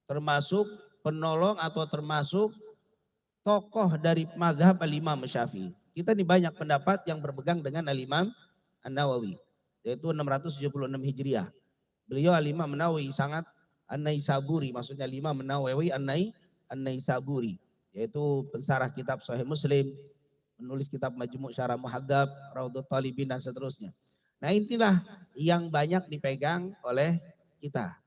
termasuk penolong atau termasuk tokoh dari mazhab al-Imam Syafi'i. Kita ini banyak pendapat yang berpegang dengan al-Imam An-Nawawi, yaitu 676 Hijriah. Beliau al-Imam An-Nawawi sangat An-Naisaburi, maksudnya al-Imam An-Nawawi An-Naisaburi, yaitu pensarah kitab Sahih Muslim, menulis kitab Majmu' Syarah Muhadzab, Raudhut Talibin dan seterusnya. Nah, inilah yang banyak dipegang oleh kita.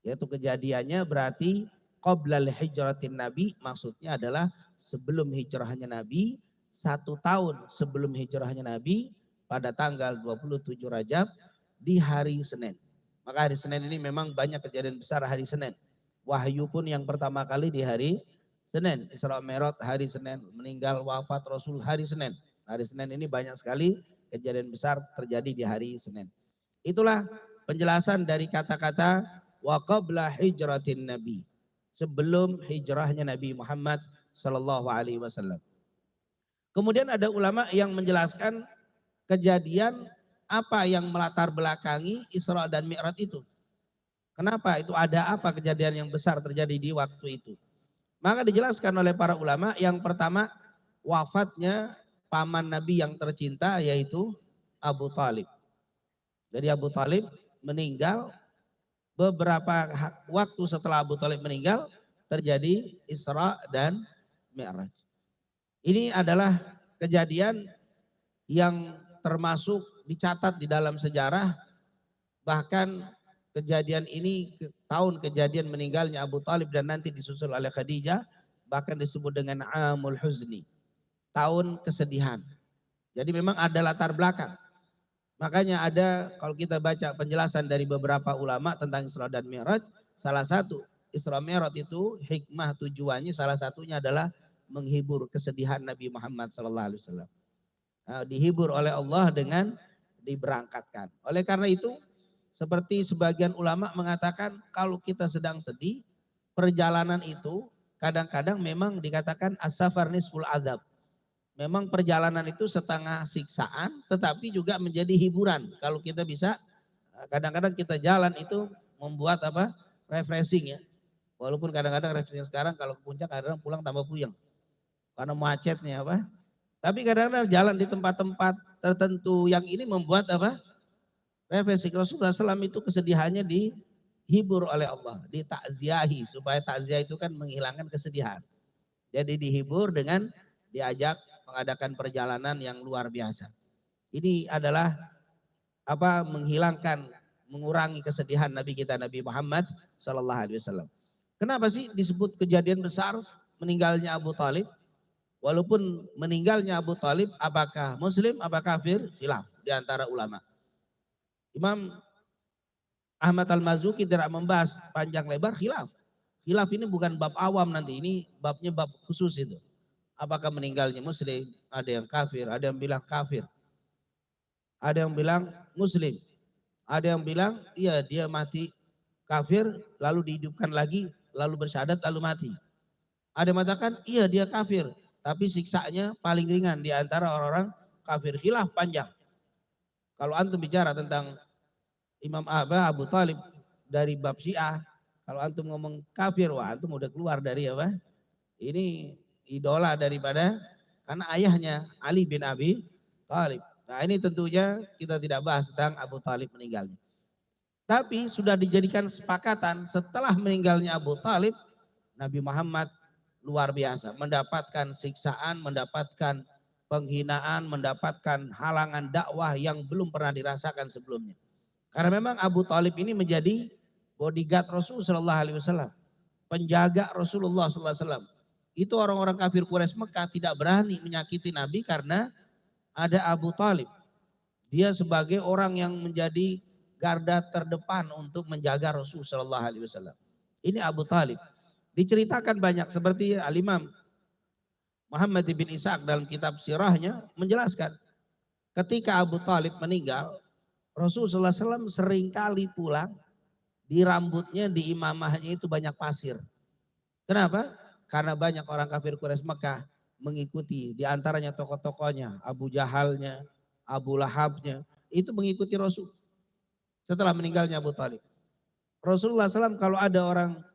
Yaitu kejadiannya berarti qoblal hijratin Nabi, maksudnya adalah sebelum hijrahnya Nabi, 1 tahun sebelum hijrahnya Nabi, pada tanggal 27 Rajab di hari Senin. Maka hari Senin ini memang banyak kejadian besar hari Senin. Wahyu pun yang pertama kali di hari Senin, Isra Mi'raj hari Senin, meninggal wafat Rasul hari Senin. Hari Senin ini banyak sekali kejadian besar terjadi di hari Senin. Itulah penjelasan dari kata-kata wa qabla hijratin Nabi, sebelum hijrahnya Nabi Muhammad sallallahu alaihi wasallam. Kemudian ada ulama yang menjelaskan kejadian apa yang melatar belakangi Isra dan Mi'raj itu. Kenapa itu, ada apa kejadian yang besar terjadi di waktu itu? Maka dijelaskan oleh para ulama, yang pertama wafatnya paman Nabi yang tercinta yaitu Abu Talib. Jadi Abu Talib meninggal, beberapa waktu setelah Abu Talib meninggal terjadi Isra dan Mi'raj. Ini adalah kejadian yang termasuk dicatat di dalam sejarah, bahkan kejadian ini tahun kejadian meninggalnya Abu Talib dan nanti disusul oleh Khadijah bahkan disebut dengan Amul Huzni, tahun kesedihan. Jadi memang ada latar belakang. Makanya ada, kalau kita baca penjelasan dari beberapa ulama tentang Isra dan Mi'raj, salah satu Isra Mi'raj itu hikmah tujuannya salah satunya adalah menghibur kesedihan Nabi Muhammad SAW. Dihibur oleh Allah dengan diberangkatkan. Oleh karena itu, seperti sebagian ulama mengatakan kalau kita sedang sedih, perjalanan itu kadang-kadang memang dikatakan as-safar nisful adzab. Memang perjalanan itu setengah siksaan tetapi juga menjadi hiburan. Kalau kita bisa, kadang-kadang kita jalan itu membuat apa? Refreshing ya. Walaupun kadang-kadang refreshing sekarang kalau ke puncak kadang-kadang pulang tambah puyeng. Karena macetnya apa? Tapi kadang-kadang jalan di tempat-tempat tertentu yang ini membuat apa? Refreshing. Rasulullah SAW itu kesedihannya dihibur oleh Allah, ditakziahi, supaya takziah itu kan menghilangkan kesedihan. Jadi dihibur dengan diajak mengadakan perjalanan yang luar biasa. Ini adalah apa? Menghilangkan, mengurangi kesedihan Nabi kita Nabi Muhammad sallallahu alaihi wasallam. Kenapa sih disebut kejadian besar meninggalnya Abu Talib? Walaupun meninggalnya Abu Talib apakah muslim, apakah kafir? Khilaf di antara ulama. Imam Ahmad Al-Mazuki tidak membahas panjang lebar khilaf. Khilaf ini bukan bab awam nanti, ini babnya bab khusus itu. Apakah meninggalnya muslim, ada yang kafir, ada yang bilang kafir. Ada yang bilang muslim, ada yang bilang iya dia mati kafir lalu dihidupkan lagi, lalu bersyahadat lalu mati. Ada yang mengatakan iya dia kafir, tapi siksanya paling ringan di antara orang-orang kafir. Khilaf panjang. Kalau antum bicara tentang Imam Abu Talib dari bab Syiah, kalau antum ngomong kafir, wah antum udah keluar dari apa? Ini idola daripada, karena ayahnya Ali bin Abi Thalib. Nah ini tentunya kita tidak bahas tentang Abu Talib meninggalnya. Tapi sudah dijadikan sepakatan setelah meninggalnya Abu Talib, Nabi Muhammad luar biasa, mendapatkan siksaan, mendapatkan penghinaan, mendapatkan halangan dakwah yang belum pernah dirasakan sebelumnya. Karena memang Abu Talib ini menjadi bodyguard Rasulullah Sallallahu Alaihi Wasallam, penjaga Rasulullah Sallallahu Alaihi Wasallam. Itu orang-orang kafir Quraisy Mekah tidak berani menyakiti Nabi karena ada Abu Talib. Dia sebagai orang yang menjadi garda terdepan untuk menjaga Rasulullah Sallallahu Alaihi Wasallam. Ini Abu Talib. Diceritakan banyak, seperti Al-Imam Muhammad bin Ishaq dalam kitab sirahnya menjelaskan ketika Abu Talib meninggal, Rasulullah SAW seringkali pulang, di rambutnya, di imamahnya itu banyak pasir. Kenapa? Karena banyak orang kafir Quraisy Mekah mengikuti, di antaranya tokoh-tokohnya, Abu Jahalnya, Abu Lahabnya, itu mengikuti Rasul setelah meninggalnya Abu Talib. Rasulullah SAW kalau ada orang